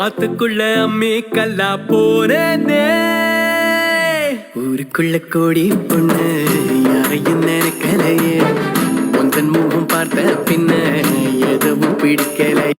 ஆத்துக்குள்ள அம்மி கல்லா போனே. ஊருக்குள்ள கோடி பொண்ணு யாரையும் நினைக்கலையே, உந்தன் முகம் பார்த்த பின்ன எதுவும் பிடிக்கலை.